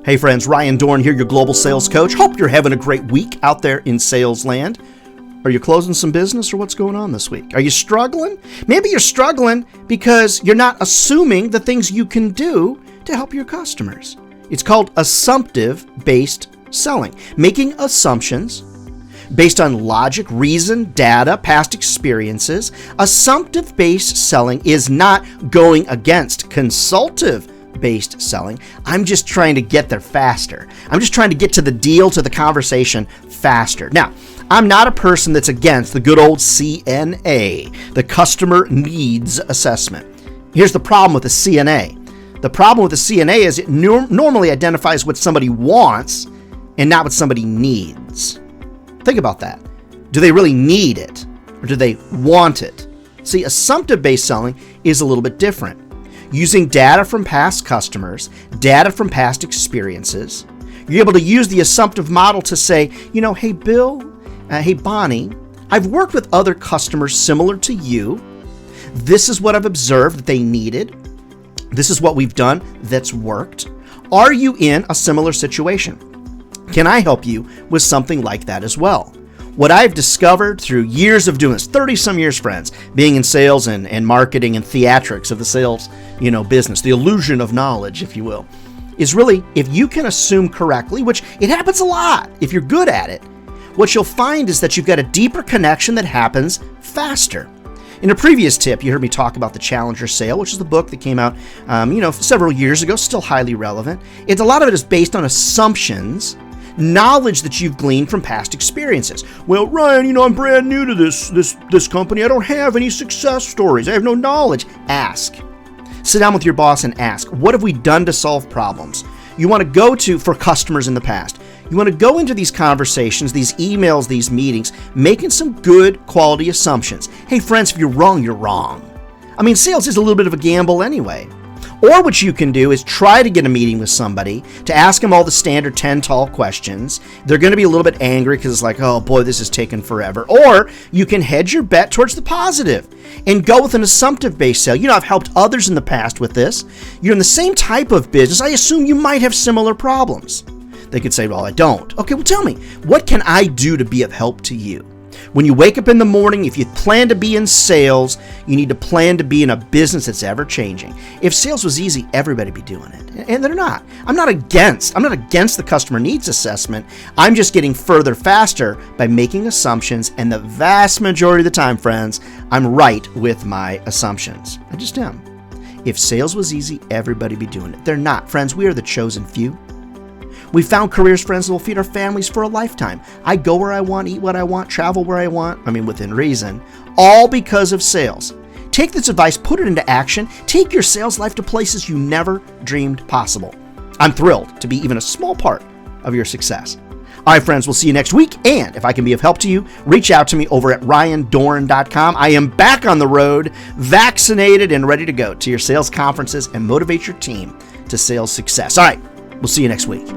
Hey friends, Ryan Dohrn here, your global sales coach. Hope you're having a great week out there in sales land. Are you closing some business or what's going on this week? Are you struggling? Maybe you're struggling because you're not assuming the things you can do to help your customers. It's called Assumptive-Based Selling, making assumptions based on logic, reason, data, past experiences. Assumptive-based selling is not going against consultative-based selling. I'm just trying to get there faster. I'm just trying to get to the deal, to the conversation faster. Now, I'm not a person that's against the good old CNA, the Customer Needs Assessment. Here's the problem with the CNA. The problem with the CNA is it normally identifies what somebody wants and not what somebody needs. Think about that. Do they really need it or do they want it? See, assumptive-based selling is a little bit different. Using data from past customers, data from past experiences, you're able to use the assumptive model to say, hey, Bill, hey, Bonnie, I've worked with other customers similar to you. This is what I've observed that they needed. This is what we've done that's worked. Are you in a similar situation? Can I help you with something like that as well? What I've discovered through years of doing this, 30-some years, friends, being in sales and marketing and theatrics of the sales, business, the illusion of knowledge, if you will, is really if you can assume correctly, which it happens a lot if you're good at it, what you'll find is that you've got a deeper connection that happens faster. In a previous tip, you heard me talk about the Challenger Sale, which is the book that came out, several years ago, still highly relevant. A lot of it is based on assumptions, knowledge that you've gleaned from past experiences. Well, Ryan, I'm brand new to this company. I don't have any success stories. I have no knowledge. Ask. Sit down with your boss and ask, what have we done to solve problems? You want to go to for customers in the past. You want to go into these conversations, these emails, these meetings, making some good quality assumptions. Hey, friends, if you're wrong, you're wrong. Sales is a little bit of a gamble anyway. Or what you can do is try to get a meeting with somebody to ask them all the standard 10 tall questions. They're going to be a little bit angry because it's like, oh boy, this is taking forever. Or you can hedge your bet towards the positive and go with an assumptive-based sale. I've helped others in the past with this. You're in the same type of business. I assume you might have similar problems. They could say, well, I don't. Okay, well, tell me, what can I do to be of help to you? When you wake up in the morning, if you plan to be in sales, you need to plan to be in a business that's ever changing. If sales was easy, everybody would be doing it. And they're not. I'm not against the customer needs assessment. I'm just getting further faster by making assumptions. And the vast majority of the time, friends, I'm right with my assumptions. I just am. If sales was easy, everybody would be doing it. They're not. Friends, we are the chosen few. We found careers, friends, that will feed our families for a lifetime. I go where I want, eat what I want, travel where I want, within reason, all because of sales. Take this advice, put it into action, take your sales life to places you never dreamed possible. I'm thrilled to be even a small part of your success. All right, friends, we'll see you next week. And if I can be of help to you, reach out to me over at ryandohrn.com. I am back on the road, vaccinated and ready to go to your sales conferences and motivate your team to sales success. All right, we'll see you next week.